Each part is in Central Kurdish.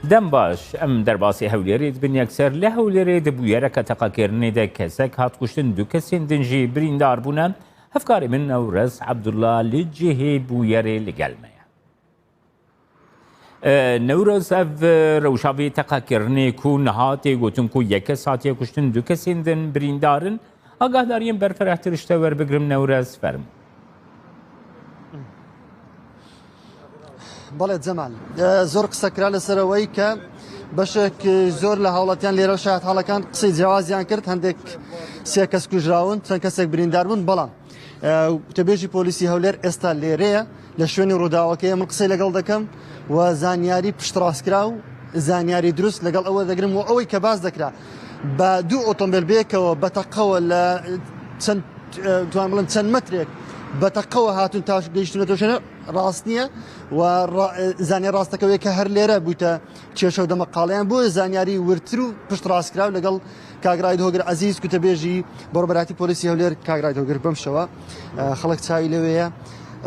دەم باش ئەم دەرباسی هەولێرێت بن یەکسەر لە هەولێرێ دەبوویەرە کە تەقاکردنێدا کەسێک هاتکوشتن دوو کەسێن دنجی بریندار بوونە هەفکاری من نەورەز عەبدوڵڵا لە جێهێ بوویەرێ لەگەڵمەیە. نەورەز ئەڤ ڕەوشاوی تەقاکردنێک و نەهاتێ گوتن و یەکە ساتیە کوشتن دوو کەسێن دن بریندارن ئاگاداریان بەرفەرەحترشتە وەربگرم نەورەز فەرم. بەڵێ جەمال زۆر قسەکرا لەسەرەوەی کە بەشێک زۆر لە هاوڵاتیان لێرە شایەت هەڵەکان قسەی جیاوازیان کرد هەندێک سێ کەس کوژراون چەند کەسێک بریندار بوون بەڵام وتەبێژی پۆلیسی هەولێر ئێستا لێرەیە لە شوێنی ڕووداوەکەی من قسەی لەگەڵ دەکەم و زانیاری پشتڕاستکرا و زانیاری دروست لەگەڵ ئەوە دەگرم و ئەوەی کە باز دەکرا بە دوو ئۆتۆمبیل بێکەوە بەتەقەوە لە توان بڵم چەند مەترێک بەتەقەوە هاتون تا گەیشتونەتەوە شوێنە ڕاست نییە و زانیار ڕاستەکەوەیە کە هەر لێرە بوویتە کێشە و دەمەقاڵیان بۆ زانیاری ورتر و پشت ڕاستکراو لەگەڵ کاگرای هۆگر عەزیز کوتەبێژی بەڕێبەراتی پۆلیسی هەولێر کاگرای هۆگر بەم شەوە خەڵک چاوی لەوەیە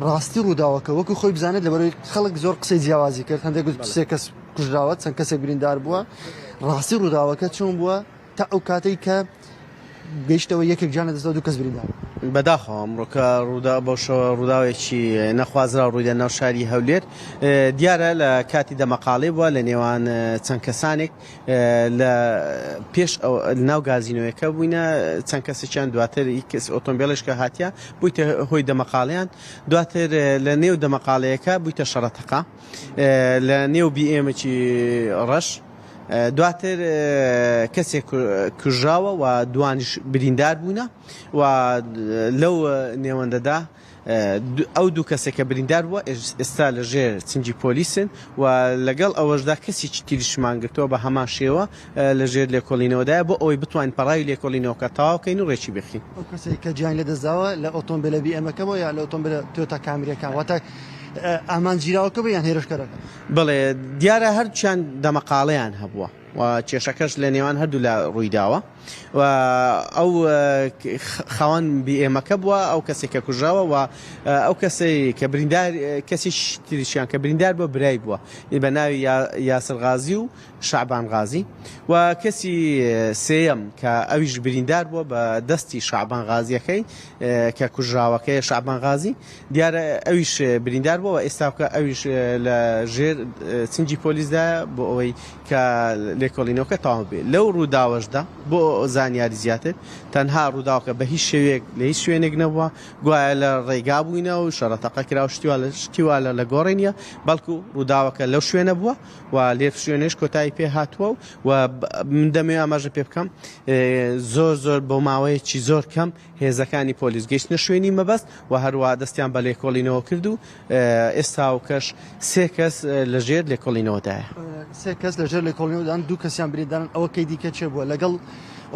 ڕاستی ڕووداوەکە وەکو خۆی بزانێت لەبەرەوەی خەڵک زۆر قسەی جیاوازی کرد هەندێک گوت سێ کەس کوژراوە چەند کەسێک بریندار بووە ڕاستی ڕووداوەکە چۆن بووە تا ئەو کاتەی کە گەیشتەوە یەکێک جانە دەستەوە دوو کەس بریندار بەداخەوە ئەمڕۆکە بەشەوە ڕووداوێکی نەخوازرا ڕوویدە ناو شاری هەولێر دیارە لە کاتی دەمەقاڵێ بووە لە نێوان چەند کەسانێک لە پێش ناو گازینەوەیەکە بووینە چەند کەسێکیان دواتر کەس ئۆتۆمبیلش کە هاتیە بوویتە هۆی دەمەقاڵیان دواتر لە نێو دەمەقاڵەیەەکە بوویتە شەڕەتەقا لە نێو بیئێمەکی ڕەش دواتر کەسێک کوژراوە و دوانیش بریندار بوونە و لەو نێوەندەدا ئەو دوو کەسێکە بریندار بووە ئێستا لە ژێر چنجی پۆلیسن و لەگەڵ ئەوەشدا کەسێکی تریشمان گرتەوە بە هەمان شێوە لە ژێر لێکۆڵینەوەدایە بۆ ئەوەی بتوانین پەڕاوی لێکۆڵینەوەکە تەواوکەین و ڕێکی بخین. ئەو کەسێک کە گیان لێدەزاوە لە ئۆتۆمبیلە بیئێمەکەمەوە یا لە ئۆتۆمبیلە تۆتا کامیرەکان واتە ئامانجیراوەکە بە یان هێرشکەرەکە بڵێ دیارە هەرچیان دەمەقاڵەیان هەبووە و کێشەکەش لە نێوان هەردوو لە ڕوویداوە و ئەو خاوەن بیئێمەکە بووە ئەو کەسێک کە کوژراوە و ئەو کەسەی کە بریندار کەسی تریشیان کە بریندار بۆ برای بووە بە ناوی یاسر غازی و شعبان غازی و کەسی سێیەم کە ئەویش بریندار بووە بە دەستی شعبان غازیەکەی کە کوژراوەکەی شعبان غازی دیارە ئەویش بریندار بووە و ئێستاکە ئەویش لە ژێر چنجی پۆلیسدایە بۆ ئەوەی کە لێکۆڵینەوەکە تەواو بێت لەو ڕووداوەشدا بۆ زانیاری زیاتر تەنها ڕووداوەکە بە هیچ شێوەیەک لە هیچ شوێنێک نەبووە گوایە لە ڕێگا بووینە و شەڕەتەقە کرا و شتیوالە لە گۆڕینیە بەڵکو ڕووداوەکە لەو شوێنە بووە و لێ شوێنش کۆتایی پێ هاتووە و من دەمەوێت ئاماژە پێ بکەم زۆر بۆ ماوەیەکی زۆر کەم هێزەکانی پۆلیس گەیشتنە شوێنی مەبەست و هەروە دەستیان بە لێکۆڵینەوە کرد و ئێستا و کەش سێ کەس لە ژێر لێکۆڵینەوەدایە سێ کەس لە ژێر لێکۆڵینەوەدان دوو کەسیان بریندارن ئەوە کەی دیکە چێ بووە لەگەڵ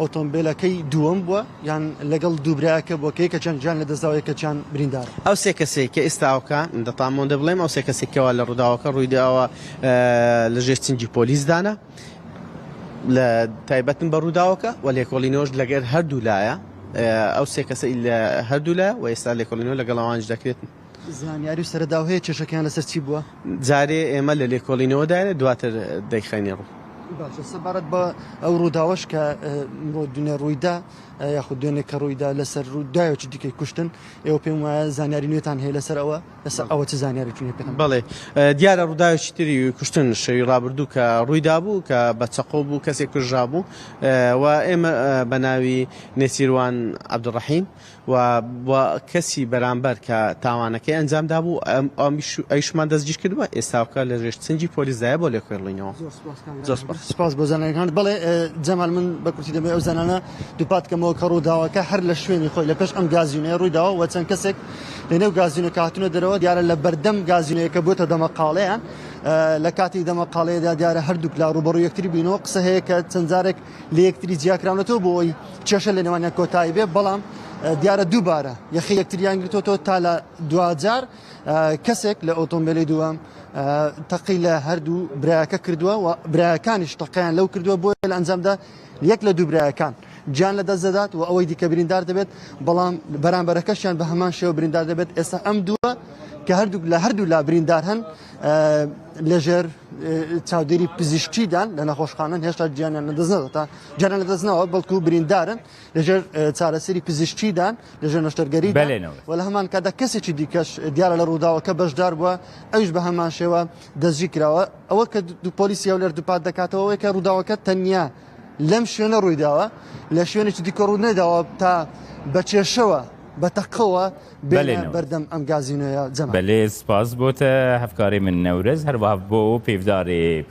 ئۆتۆمبیلەکەی دووەم بووە یان لەگەڵ دووبرایەکە بۆ کەی کە چەند جان لە دەستاوەیە کە چیان بریندار ئەو سێ کەسێک کە ئێستاوەکە دەتامۆندە بڵێم ئەو سێ کەسێکەوە لە ڕووداوەکە ڕوویداوە لە ژێر چنجی پۆلیسدانە لە تایبەتن بە ڕووداوەکە و لێکۆڵینەوەش لەگەر هەردوو لایە ئەو سێ کەسە لە هەردوو لایە و ئێستا لێکۆڵینەوە لەگەڵ ئەوانش دەکرێتن. زانیاری و سەرەداو هەیە کێشەکەیان لەسەر چی بووە؟ جارێ ئێمە لە لێکۆڵینەوەدایە دواتر دەیخەینێ ڕوو. باشە سەبارەت بە ئەو ڕووداوەش کە دوێنێ ڕوویدا یاخود دوێنێک کە ڕوویدا لەسەر ڕووداوێکی دیکەی کوشتن ئێوە پێم وایە زانیاری نوێتان هەیە لەسەر ئەوە چ زانیارێکی پێ بڵێ دیارە ڕووداوێکی تری کوشتن شەوی ڕابردوو کە ڕوویدا بوو کە بە چەقۆ بوو کەسێک کوژرا بوو و ئێمە بە ناوی نێسیروان عەبدوڕەحیم و کەسی بەرامبەر کە تاوانەکەی ئەنجامدا بوو ئەیشمان دەستگیر کردووە ئێستاکە لە ژێر چنجی پۆلیسدایە بۆ لێکۆڵینەوە. سپاس بۆ زانەکان بڵێ جەمال من بە کورتی دەمێ ئەو زانانە دووپاتکەمەوە کە ڕووداوەکە هەر لە شوێنی خۆی لە پێش ئەم گازینەیە ڕوویداوە و چەند کەسێک لە نێو گازینەکە هاتوونە دەرەوە دیارە لە بەردەم گازینەیەکە بۆتە دەمەقاڵەیان لە کاتی دەمەقاڵەیەدا دیارە هەردووک لا ڕوبەڕوو یەکتری بینەوە قسە هەیە کە چەند جارێک لە یەکتری جیاکراونەتەوە بۆ ئەوی کێشە لە نێوانیان کۆتایی بێ بەڵام دیارە دووبارە یەخی یەکتریان گرتوەوە تا لە دوجار کەسێک لە ئۆتۆمبیلی دووەم تەقی لە هەردوو برایەکە کردووە و برایەکانیش تەقییان لەو کردووە بۆ لە ئەنجامدا یەک لە دوو برایەکان جان لە دەست دەدات و ئەوەی دیکە بریندار دەبێت بەڵام بەرامبەرەکەشیان بە هەمان شێوە بریندار دەبێت ئێستا ئەم دووە کە هەردوو لا بریندار هەن لەژێر چاودێری پزیشکیدان لە نەخۆشخانەن هێشتا گیانیان لەدەستنەوە گیانیان لەدەستنەوە بەڵکو بریندارن لەژێر چارەسەری پزیشکیدان لەژێر نەشتەرگەریدان و لە هەمان کادا کەسێکی دیکەش دیارە لە ڕووداوەکە بەشدار بووە ئەویش بە هەمان شێوە دەستگیر کراوە ئەوە کە دوو پۆلیسی هەولێر دووپات دەکاتەوە کە ڕووداوەکە تەنیا لەم شوێنە ڕوویداوە لە شوێنێکی دیکە ڕوو نەداوە تا بە کێشەوە بەتەقەوە بەردەم ئەم گازینۆیە جەمع بەلێ سپاس بۆتە هەفکاری من نەورەز هەروەها بۆ پێفدارێ